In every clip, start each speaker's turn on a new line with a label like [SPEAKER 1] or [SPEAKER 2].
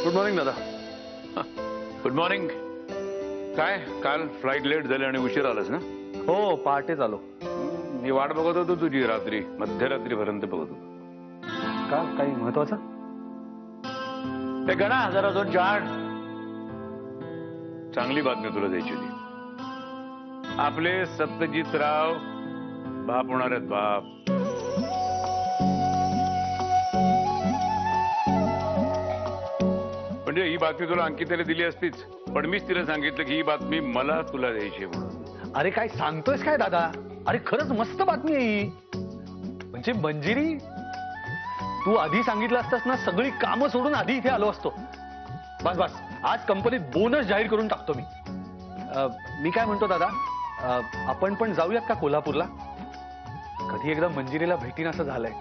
[SPEAKER 1] Good morning दादा.
[SPEAKER 2] Good morning. काय काल फ्लाईट लेट झाली आणि उशीर आलास ना?
[SPEAKER 1] हो पहाटेच आलो.
[SPEAKER 2] मी वाट बघत होतो तुझी रात्री मध्यरात्रीपर्यंत बघत होतो.
[SPEAKER 1] का काही महत्वाचं?
[SPEAKER 2] ते गणा जरा दोन चार चांगली बातमी तुला द्यायची होती. आपले सत्यजितराव बाप होणार आहेत. बाप. म्हणजे ही बातमी तुला अंकिताला दिली असतीच, पण मीच तिला सांगितलं की ही बातमी मला तुला द्यायची म्हणून.
[SPEAKER 1] अरे काय सांगतोयस काय दादा? अरे खरंच मस्त बातमी आहे ही. म्हणजे मंजिरी, तू आधी सांगितलं असतास ना, सगळी कामं सोडून आधी इथे आलो असतो. बस बस आज कंपनीत बोनस जाहीर करून टाकतो मी. मी काय म्हणतो दादा, आपण पण जाऊयात का कोल्हापूरला? कधी एकदा मंजिरीला भेटीन असं झालंय.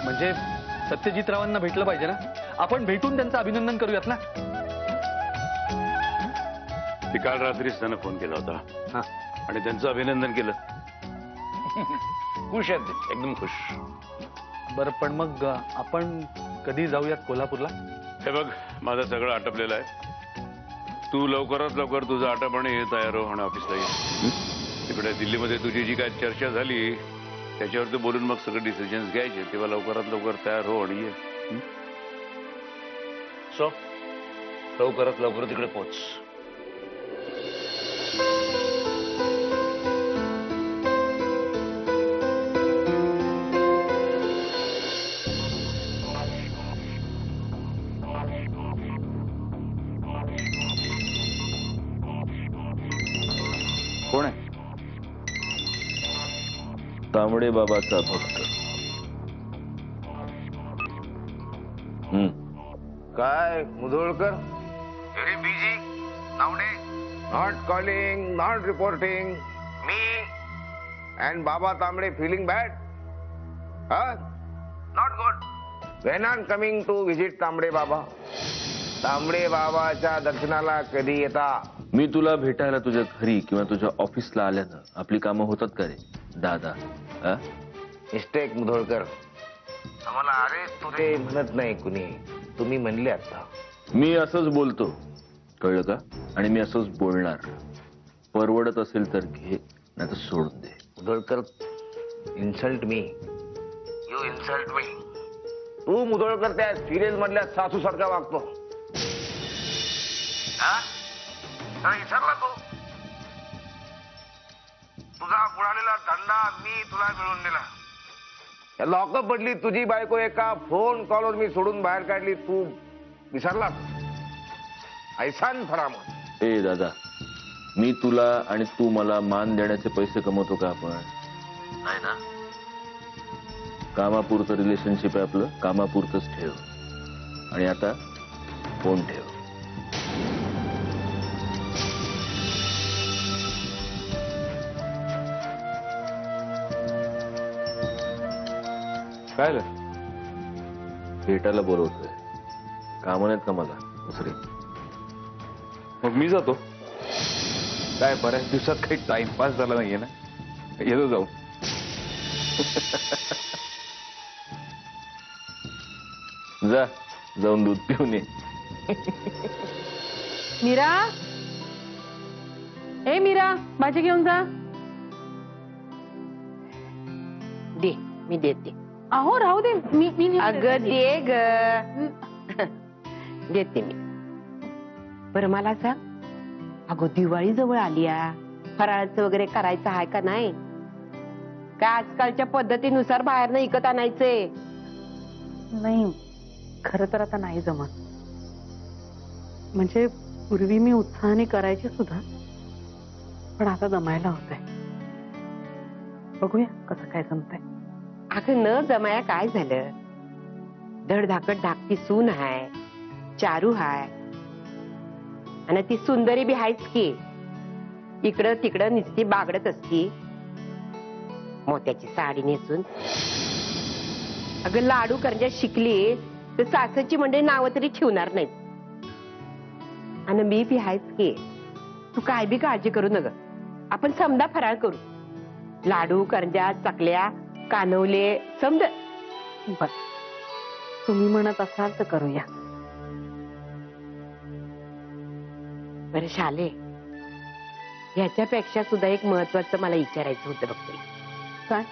[SPEAKER 1] म्हणजे सत्यजितरावांना भेटलं पाहिजे ना, आपण भेटून त्यांचं अभिनंदन करूयात ना.
[SPEAKER 2] ती काल रात्रीच त्यानं फोन केला होता आणि त्यांचं अभिनंदन केलं. खुश आहेत ते, एकदम खुश.
[SPEAKER 1] बरं पण मग आपण कधी जाऊयात कोल्हापूरला?
[SPEAKER 2] हे बघ, माझं सगळं आटपलेलं आहे. तू लवकरात लवकर तुझं आटपणे तयार हो आणि ऑफिसला ये. तिकडे दिल्लीमध्ये तुझी जी काय चर्चा झाली त्याच्यावर तू बोलून मग सगळे डिसिजन्स घ्यायचे, तेव्हा लवकरात लवकर तयार हो आणि ये. सो लवकरात लवकर तिकडे पोच. कोण आहे?
[SPEAKER 3] तांबडे बाबाचा भक्त.
[SPEAKER 4] काय मुधोळकर? व्हेरी बिझी नावडे. Not calling, not reporting. Me and Baba Tambde feeling bad. Not good. When are coming to visit Tambde Baba? तांबडे बाबाच्या दर्शनाला कधी येता?
[SPEAKER 3] मी तुला भेटायला तुझ्या घरी किंवा तुझ्या ऑफिसला आल्यानं आपली कामं होतात का रे दादा?
[SPEAKER 4] मिस्टेक मुधोळकर. आम्हाला अरे तुरे म्हणत नाही कुणी, तुम्ही म्हणले आता.
[SPEAKER 3] मी असंच बोलतो, कळलं का? आणि मी असंच बोलणार. परवडत असेल तर घे, नाही तर सोडून दे.
[SPEAKER 4] Mudholkar, insult me, you insult me. तू मुधोळकर त्या सिरियल मधल्या सासू सारखा वागतो. विचारला तू? तुझा बुडालेला धंदा मी तुला मिळवून दिला. लॉकअप पडली तुझी बायको, एका फोन कॉलवर मी सोडून बाहेर काढली. तू विसरला? ऐसान फरामत.
[SPEAKER 3] ए दादा, मी तुला आणि तू मला मान देण्याचे पैसे कमवतो का आपण? नाही ना. कामापुरतं रिलेशनशिप आहे आपलं, कामापुरतंच ठेव. आणि आता फोन ठेव.
[SPEAKER 1] काय
[SPEAKER 3] भेटायला बोलवतोय. कामं नाहीत का मला दुसरी?
[SPEAKER 1] मग मी जातो. काय बऱ्याच दिवसात काही टाइमपास झाला नाहीये ना, येतो जाऊ.
[SPEAKER 3] जा, जाऊन दूध पिऊन ये.
[SPEAKER 5] मीरा, ए मीरा, भाजी घेऊन जा.
[SPEAKER 6] दे, मी देते.
[SPEAKER 5] अहो राहू दे, मी
[SPEAKER 6] अगं दे ग. देते मी. बरं मला सांग, अगं दिवाळी जवळ आली आ, फराळाचं वगैरे करायचं आहे का नाही? काय आजकालच्या पद्धतीनुसार बाहेरनं विकत आणायचंय?
[SPEAKER 5] नाही, खरं तर आता नाही जमत. म्हणजे पूर्वी मी उत्साहाने करायचे सुद्धा, पण आता जमायला होतंय. बघूया कसं काय जमतंय.
[SPEAKER 6] अगं न जमाया काय झालं? धडधाकट धाकटी सून हाय, चारू हाय, आणि ती सुंदरी बी हायच की. इकडं तिकडं नुसती बागडत असती मोत्याची साडी नेसून. अगं लाडू करंज्या शिकली तर सासरची मंडळी नावं तरी ठेवणार नाहीत. आणि मी बी हायच की. तू काय बी काळजी करू नग, आपण समदा फराळ करू. लाडू करंज्या चकल्या कानवले समज.
[SPEAKER 5] तुम्ही म्हणत असाल तर करूया.
[SPEAKER 6] बरं शाले, ह्याच्यापेक्षा सुद्धा एक महत्वाचं मला विचारायचं होतं बघ तुला.
[SPEAKER 5] काय?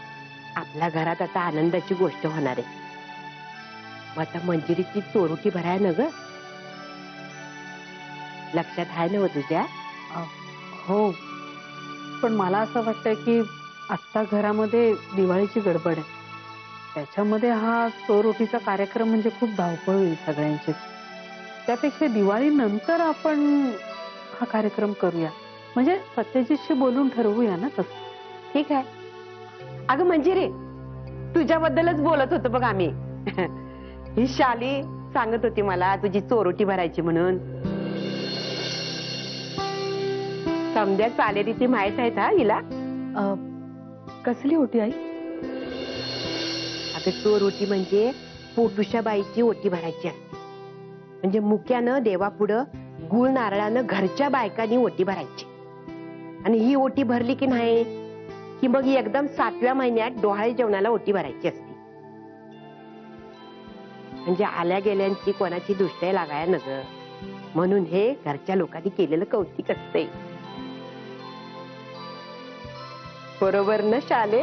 [SPEAKER 6] आपल्या घरात आता आनंदाची गोष्ट होणार आहे. मग आता मंजिरीची चोरुटी भराय ना ग, लक्षात आहे ना व तुझ्या?
[SPEAKER 5] हो, पण मला असं वाटतंय की आत्ता घरामध्ये दिवाळीची गडबड आहे. त्याच्यामध्ये हा चोरोटीचा कार्यक्रम म्हणजे खूप धावपळ होईल सगळ्यांची. त्यापेक्षा दिवाळी नंतर आपण हा कार्यक्रम करूया. म्हणजे सत्यजितशी बोलून ठरवूया ना तसं.
[SPEAKER 6] ठीक आहे. अगं मंजिरी, तुझ्याबद्दलच बोलत होतो बघ आम्ही. ही शाली सांगत होती मला तुझी चोरोटी भरायची म्हणून. समजा चालेली ती माहित आहे हा हिला.
[SPEAKER 5] कसली होती आई?
[SPEAKER 6] आता चोरोटी म्हणजे पोटुशा बाईची ओटी भरायची असते. म्हणजे मुक्यानं देवापुढं गुळ नारळानं घरच्या बायकांनी ओटी भरायची. आणि ही ओटी भरली की नाही की मग एकदम 7व्या महिन्यात डोहाळे जेवणाला ओटी भरायची असते. म्हणजे आल्या गेल्यांची कोणाची दृष्टी लागाय न ग, म्हणून हे घरच्या लोकांनी केलेलं कौतिक असते. बरोबर ना शाले?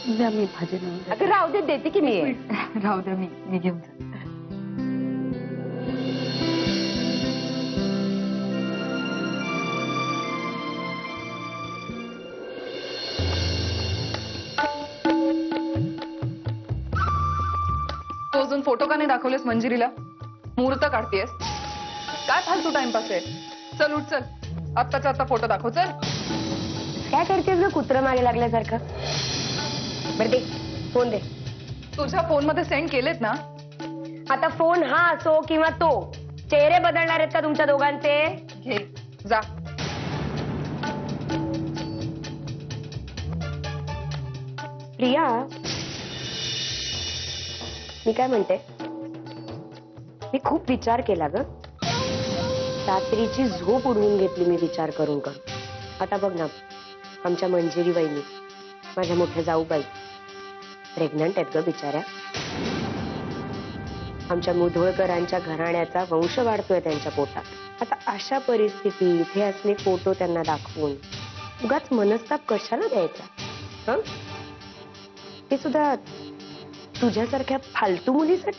[SPEAKER 5] द्या मी भाजी नेऊन देते.
[SPEAKER 6] अगं राहू दे, देते की मी.
[SPEAKER 5] राहू द्या, मी घेऊन जाते.
[SPEAKER 7] तू अजून फोटो का नाही दाखवलेस मंजिरीला? मुहूर्त काढतेस काय? फालतू टाइमपास आहे. चल उठ, चल आत्ताचा आत्ता फोटो दाखव. चल.
[SPEAKER 6] काय करतेस ग कुत्र मागे लागल्यासारखं? बरं दे फोन दे.
[SPEAKER 7] तुझ्या फोन मध्ये सेंड केलेत ना?
[SPEAKER 6] आता फोन हा असो किंवा तो, चेहरे बदलणार आहेत का तुमच्या दोघांचे?
[SPEAKER 7] घे जा.
[SPEAKER 6] प्रिया, मी काय म्हणते, मी खूप विचार केला ग. रात्रीची झोप उडवून घेतली मी विचार करून करून. आता बघ ना, आमच्या मंजिरी वहिनी, माझ्या मोठ्या जाऊबाई प्रेग्नंट आहेत ग बिचाऱ्या. आमच्या मुधोळकरांच्या घराण्याचा वंश वाढतोय त्यांच्या पोटात. आता अशा परिस्थितीत हे असले फोटो त्यांना दाखवून उगाच मनस्ताप कशाला द्यायचा? हं? ते सुद्धा तुझ्यासारख्या फालतू मुलीसाठी.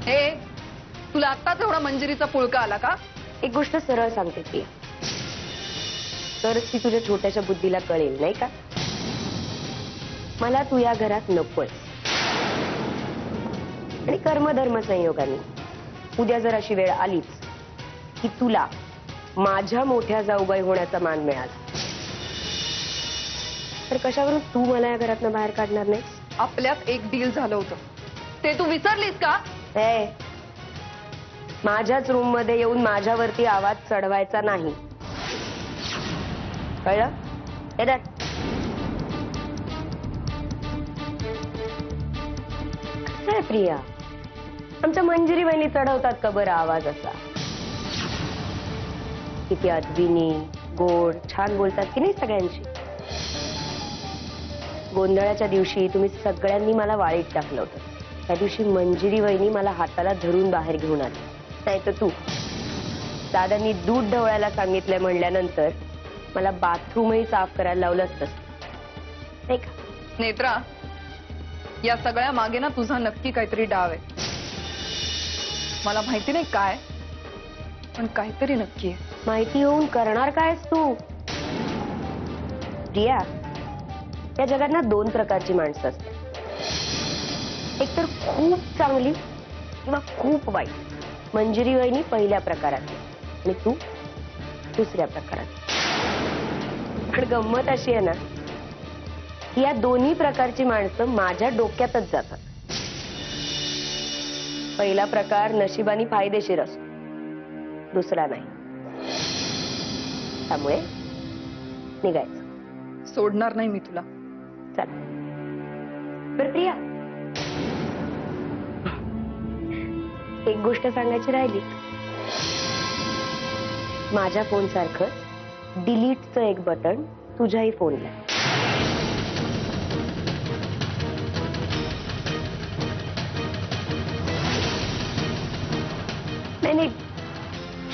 [SPEAKER 7] हे तुला आत्ताच एवढा मंजिरीचा पुळका आला का?
[SPEAKER 6] एक गोष्ट सरळ सांगते ती, तरच ती तुझ्या छोट्याशा बुद्धीला कळेल नाही का? मला तू या घरात नकोय. आणि कर्मधर्म संयोगाने उद्या जर अशी वेळ आलीच की तुला माझ्या मोठ्या जाऊबाई होण्याचा मान मिळाला तर कशावरून तू मला या घरातनं बाहेर काढणार नाही?
[SPEAKER 7] आपल्यात एक डील झालं होतं, ते तू विसरलीस का?
[SPEAKER 6] ए, माझ्याच रूम मध्ये येऊन माझ्यावरती आवाज चढवायचा नाही, कळलं? हे कसं आहे प्रिया, आमच्या मंजिरी बहिणी चढवतात का बरं आवाज असा? किती अद्विनी गोड छान बोलतात की नाही सगळ्यांशी. गोंधळाच्या दिवशी तुम्ही सगळ्यांनी मला वाळीत टाकलं होतं. त्या दिवशी मंजिरी वहिनी मला हाताला धरून बाहेर घेऊन आली. नाही तर तू दादांनी दूध ढवळायला सांगितलंय म्हणल्यानंतर मला बाथरूमही साफ करायला लावलं असतं नाही का?
[SPEAKER 7] नेत्रा, या सगळ्या मागे ना तुझा नक्की काहीतरी डाव आहे. मला माहिती नाही काय, पण काहीतरी नक्की आहे.
[SPEAKER 6] माहिती होऊन करणार कायस तू? प्रिया, या जगात ना 2 प्रकारची माणसं असतात. एक तर खूप चांगली किंवा खूप वाईट. मंजिरी वहिनी पहिल्या प्रकारात आणि तू दुसऱ्या प्रकारात. पण गंमत अशी आहे ना, की या दोन्ही प्रकारची माणसं माझ्या डोक्यातच जातात. पहिला प्रकार नशिबाने फायदेशीर असतो, दुसरा नाही. त्यामुळे निघायचं.
[SPEAKER 7] सोडणार नाही मी तुला.
[SPEAKER 6] चल बरं प्रिया, एक गोष्ट सांगायची राहिली. माझ्या फोन सारखं डिलीटचं एक बटन तुझ्याही फोनला.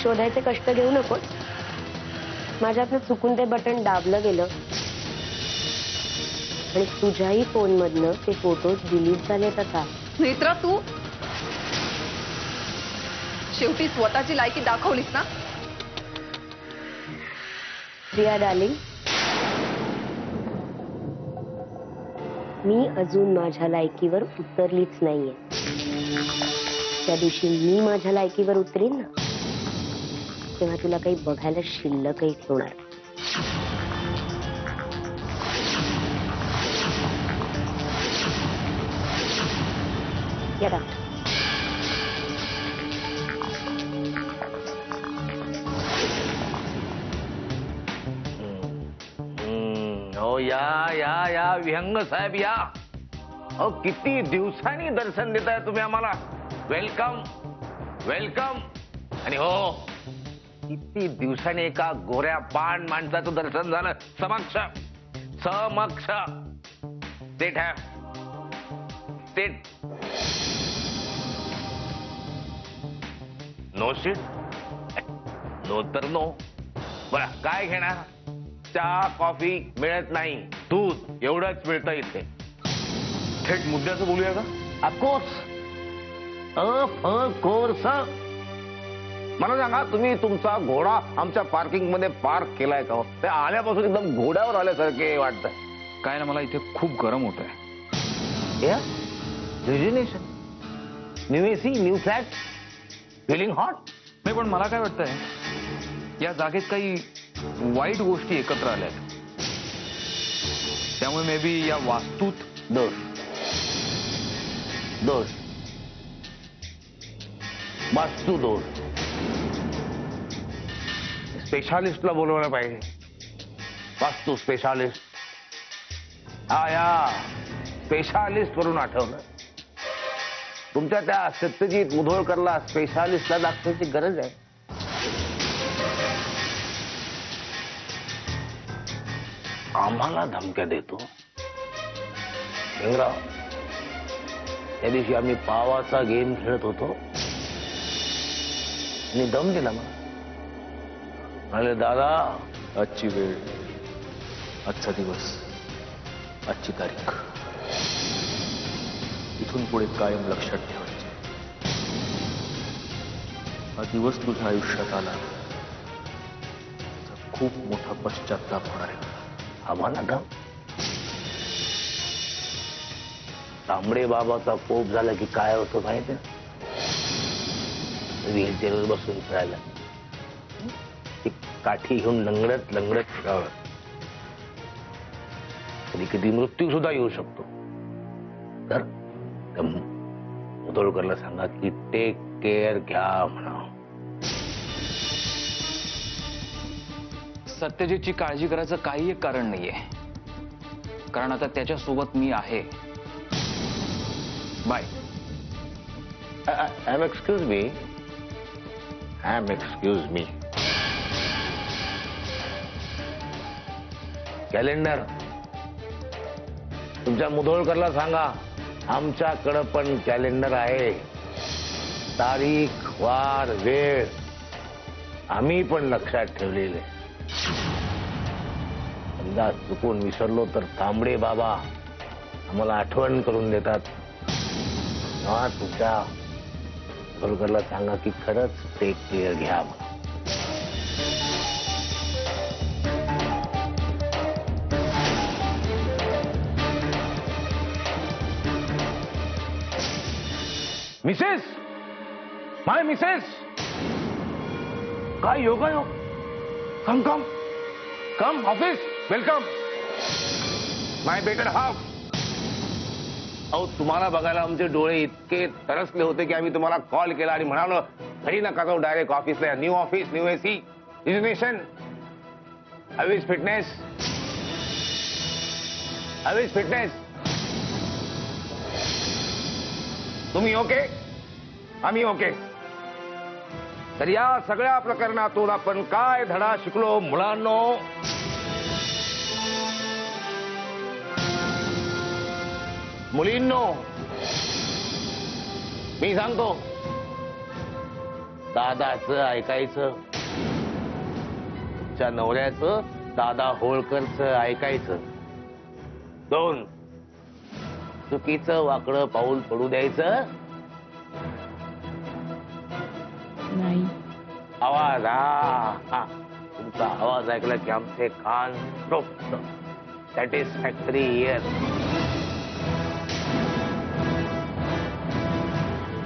[SPEAKER 6] शोधायचे कष्ट घेऊ नको. माझ्यातनं चुकून ते बटन दाबलं गेलं आणि तुझ्याही फोन मधनं ते फोटोज डिलीट झालेत आता.
[SPEAKER 7] नेत्रा, तू शेवटी स्वतःची लायकी दाखवलीस ना.
[SPEAKER 6] प्रिया डार्लिंग, मी अजून माझ्या लायकीवर उतरलीच नाहीये. त्या दिवशी मी माझ्या लायकीवर उतरीन ना, तेव्हा तुला काही बघायला शिल्लकही ठेवणार. या.
[SPEAKER 4] हो या विहंग साहेब या. अहो किती दिवसांनी दर्शन देताय तुम्ही आम्हाला. Welcome welcome. आणि हो, किती दिवसांनी एका गोऱ्या पान माणसाचं दर्शन झालं समक्ष समक्ष. सेट आहे सेट. नो सीट नो तर नो. बरं काय घेणार. चहा कॉफी मिळत नाही, दूध एवढंच मिळतं इथे.
[SPEAKER 1] थेट मुद्द्याचं बोलूया का?
[SPEAKER 4] Of course of course. मला सांगा, तुम्ही तुमचा घोडा आमच्या पार्किंग मध्ये पार्क केलाय का? ते आल्यापासून एकदम घोड्यावर आल्यासारखे वाटतंय.
[SPEAKER 8] काय ना, मला इथे खूप गरम होत आहे.
[SPEAKER 4] Resignation, new AC, new flat, feeling hot.
[SPEAKER 8] नाही, पण मला काय वाटतंय, या जागेत काही वाईट गोष्टी एकत्र आल्यात. त्यामुळे मे बी या वास्तूत
[SPEAKER 4] दोष दोष वास्तू दोष. स्पेशालिस्टला बोलवलं पाहिजे. वास्तू स्पेशालिस्ट. हा, या स्पेशालिस्ट वरून आठवलं. तुमच्या त्या सत्यजित मुधोळकरला स्पेशालिस्टला दाखवायची गरज आहे. आम्हाला धमक्या देतो. हिंगराव, त्या दिवशी आम्ही पावाचा गेम खेळत होतो आणि दम दिला मला. म्हणाले, दादा
[SPEAKER 3] आजची वेळ, आजचा दिवस, आजची तारीख इथून पुढे कायम लक्षात ठेवायचे. हा दिवस तुझ्या आयुष्यात आला, त्याचा खूप मोठा पश्चाताप होणार आहे.
[SPEAKER 4] आम्हाला दम. तांबडे बाबाचा कोप झाला की काय होतं माहिती आहे? व्हीलचेअरवर बसून खेळायला ती काठी घेऊन लंगडत लंगडत फिरावं. कधी कधी मृत्यू सुद्धा येऊ शकतो. तर मुधोळकरला सांगा की टेक केअर घ्या म्हणा.
[SPEAKER 8] सत्यजितची काळजी करायचं काही एक कारण नाहीये, कारण आता त्याच्या सोबत मी आहे. बाय.
[SPEAKER 4] Excuse me. कॅलेंडर तुमच्या मुधोळकरला सांगा, आमच्याकडं पण कॅलेंडर आहे. तारीख, वार, वेळ आम्ही पण लक्षात ठेवलेले. समजा चुकून विसरलो तर तांबडे बाबा आम्हाला आठवण करून देतात. तुमच्या मुधोळकरला सांगा की खरंच टेक केअर घ्या. मिसेस, माय मिसेस, काय योगायोग. कम कम कम ऑफिस. वेलकम माय बेटर हाफ. अहो, तुम्हाला बघायला आमचे डोळे इतके तरसले होते की आम्ही तुम्हाला कॉल केला आणि म्हणालो घरी नका जाऊ, डायरेक्ट ऑफिसला. New office, new AC, resignation, हवीज फिटनेस, हवीज फिटनेस. तुम्ही ओके, आम्ही ओके. तर या सगळ्या प्रकरणातून आपण काय धडा शिकलो मुलांनो? मुलींनो, मी सांगतो, दादाचं ऐकायचं, तुमच्या नवऱ्याचं दादा होळकरचं ऐकायचं. 2, चुकीचं वाकडं पाऊल पडू द्यायचं
[SPEAKER 5] नाही.
[SPEAKER 4] आवाज हा तुमचा आवाज ऐकला की आमचे कान तृप्त, सॅटिस्फॅक्टरी इयर.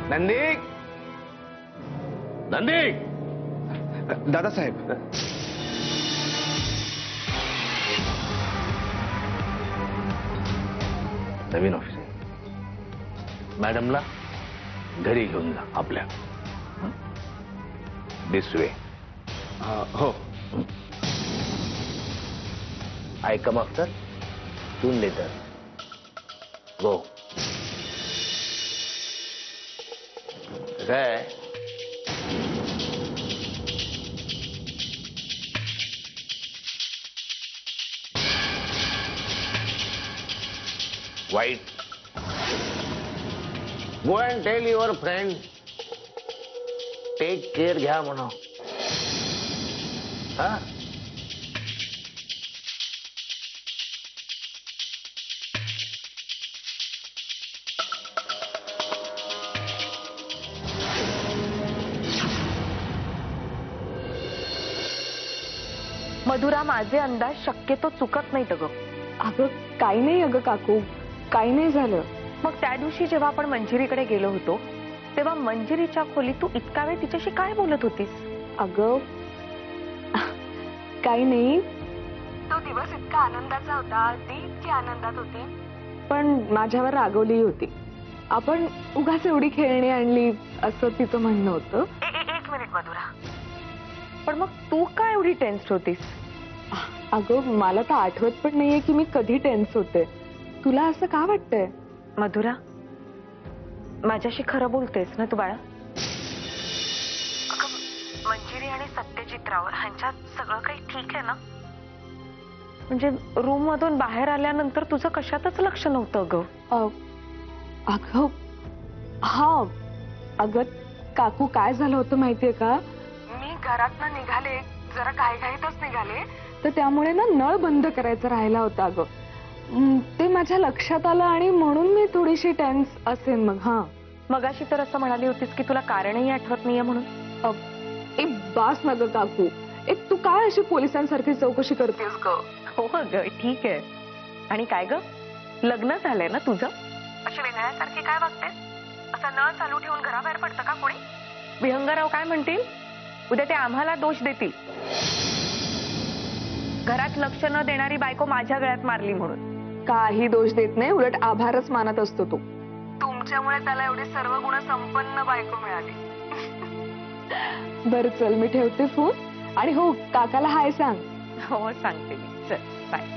[SPEAKER 4] नंदिक, नंदिक,
[SPEAKER 8] दादासाहेब,
[SPEAKER 4] नवीन ऑफिस आहे. मॅडमला घरी घेऊन जा आपल्या. This way.
[SPEAKER 8] हो.
[SPEAKER 4] I come after, soon later. Go. काय वाईट. Go and tell your friend, take care घ्या म्हणा. हा
[SPEAKER 9] मधुरा, माझे अंदाज शक्यतो चुकत नाहीत अगं.
[SPEAKER 5] अगं काही नाही अगं काकू, काही नाही झालं.
[SPEAKER 9] मग त्या दिवशी जेव्हा आपण मंजिरीकडे गेलो होतो तेव्हा मंजिरीच्या खोलीत तू इतका वेळ तिच्याशी काय बोलत होतीस?
[SPEAKER 5] अगं काही नाही.
[SPEAKER 9] तो दिवस इतका आनंदाचा होता, ती इतकी आनंदात होती.
[SPEAKER 5] पण माझ्यावर रागवली होती. आपण उगाच एवढी खेळणी आणली असं तिचं म्हणणं होतं.
[SPEAKER 9] एक मिनिट मधुरा, पण मग तू काय एवढी टेन्स्ड होतीस?
[SPEAKER 5] अगं मला तर आठवत पण नाहीये की मी कधी टेन्स होते. तुला असं का वाटतंय?
[SPEAKER 9] मधुरा, माझ्याशी खरं बोलतेस ना तू बाळा? मंजिरी आणि सत्यजितराव ह्यांच्यात सगळं काही ठीक आहे ना? म्हणजे रूम मधून बाहेर आल्यानंतर तुझं कशातच लक्ष नव्हतं ग.
[SPEAKER 5] अगं हा, अगं काकू काय झालं होतं माहितीये का?
[SPEAKER 9] मी घरातनं निघाले, जरा घाईघाईतच निघाले,
[SPEAKER 5] तर त्यामुळे ना नळ बंद करायचा राहिला होता अगं. ते माझ्या लक्षात आलं आणि म्हणून मी थोडीशी टेन्स असेन. मग हा,
[SPEAKER 9] मगाशी तर असं म्हणाली होतीस की तुला कारणही आठवत नाहीये म्हणून.
[SPEAKER 5] एक बास ना ग काकू, एक तू काय अशी पोलिसांसारखी चौकशी करतेस ग?
[SPEAKER 9] हो ग, ठीक आहे. आणि काय ग, लग्न झालंय ना तुझं? अशी वेगळ्यासारखी काय वागतेस? असं नळ चालू ठेवून घराबाहेर पडतं का कोणी? विहंगराव काय म्हणतील? उद्या ते आम्हाला दोष देतील, घरात लक्ष न देणारी बायको माझ्या गळ्यात मारली म्हणून.
[SPEAKER 5] काही दोष देत नाही, उलट आभारच मानत असतो तो.
[SPEAKER 9] तुमच्यामुळे त्याला एवढी सर्व गुण संपन्न बायको मिळाली.
[SPEAKER 5] बरं चल, मी ठेवते फोन. आणि हो, काकाला हाय सांग.
[SPEAKER 9] हो सांगते मी. चल बाय.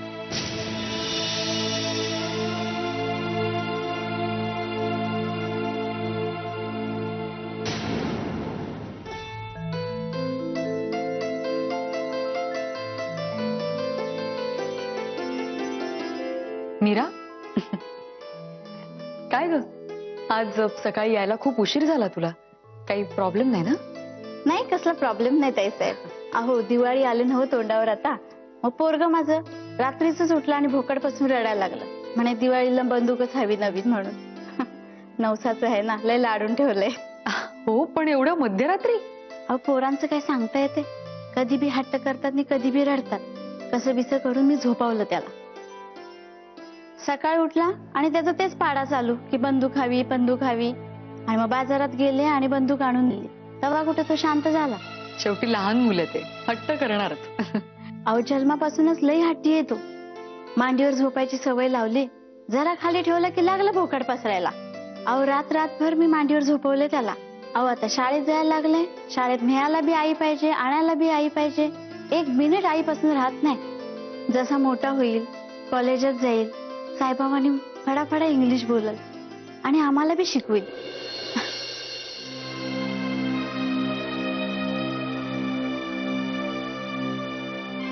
[SPEAKER 7] मीरा, काय ग, आज सकाळी यायला खूप उशीर झाला तुला. काही प्रॉब्लेम नाही ना?
[SPEAKER 10] नाही, कसला प्रॉब्लेम नाही ताई साहेब. अहो दिवाळी आले नव तोंडावर आता. मग पोरग माझं रात्रीच उठलं आणि भोकडपासून रडायला लागलं. म्हणे दिवाळीला बंदूकच हवी नवीन म्हणून. नवसाचं आहे ना, लय लाडून ठेवलंय.
[SPEAKER 7] हो, पण एवढ्या मध्यरात्री?
[SPEAKER 10] अहो पोरांचं काय सांगता येते, कधी बी हट्ट करतात आणि कधी बी रडतात. कसं बिस करून मी झोपावलं त्याला. सकाळी उठला आणि त्याचं तेच पाडा चालू की बंदूक हवी बंदूक हवी. आणि मग बाजारात गेले आणि बंदूक आणून दिली. तेव्हा कुठे तो शांत झाला.
[SPEAKER 7] शेवटी लहान मुलं ते हट्ट करणारच.
[SPEAKER 10] अहो जन्मापासूनच लई हट्टी येतो. मांडीवर झोपायची सवय लावली, जरा खाली ठेवला की लागला भोकाड पसरायला. अहो रातभर मी मांडीवर झोपवले त्याला. अहो आता शाळेत जायला लागले, शाळेत न्यायला बी आई पाहिजे, आणायला बी आई पाहिजे. एक मिनिट आईपासून राहत नाही. जसा मोठा होईल, कॉलेजात जाईल, साईबाबांनी फडाफडा इंग्लिश बोलल आणि आम्हाला बी शिकवेल.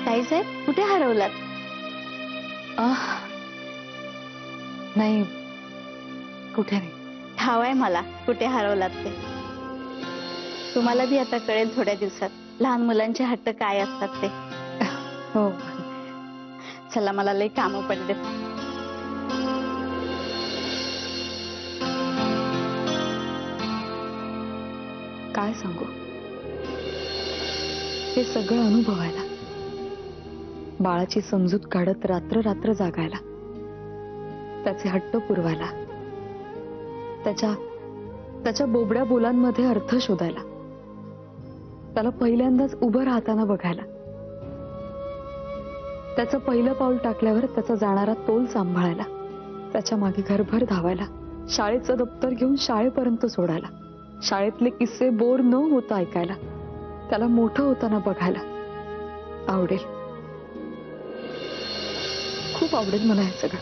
[SPEAKER 10] ताईसाहेब कुठे हरवलात?
[SPEAKER 7] नाही, कुठे नाही.
[SPEAKER 10] ठाव आहे मला कुठे हरवलात ते. तुम्हाला बी आता कळेल थोड्या दिवसात लहान मुलांचे हट्ट काय असतात ते.
[SPEAKER 5] हो.
[SPEAKER 10] चला मला लई कामं पडले.
[SPEAKER 11] काय सांगू, हे सगळं अनुभवायला, बाळाची समजूत काढत रात्र रात्र जागायला, त्याचे हट्ट पुरवायला, त्याच्या बोबड्या बोलांमध्ये अर्थ शोधायला, त्याला पहिल्यांदाच उभं राहताना बघायला, त्याचं पहिलं पाऊल टाकल्यावर त्याचा जाणारा तोल सांभाळायला, त्याच्या मागे घरभर धावायला, शाळेचं दप्तर घेऊन शाळेपर्यंत सोडायला, शाळेतले किस्से बोर न होता ऐकायला, त्याला मोठं होताना बघायला आवडेल. खूप आवडेल मला हे सगळं.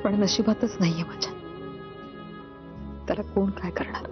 [SPEAKER 11] पण नशिबातच नाहीये माझ्या. त्याला कोण काय करणार.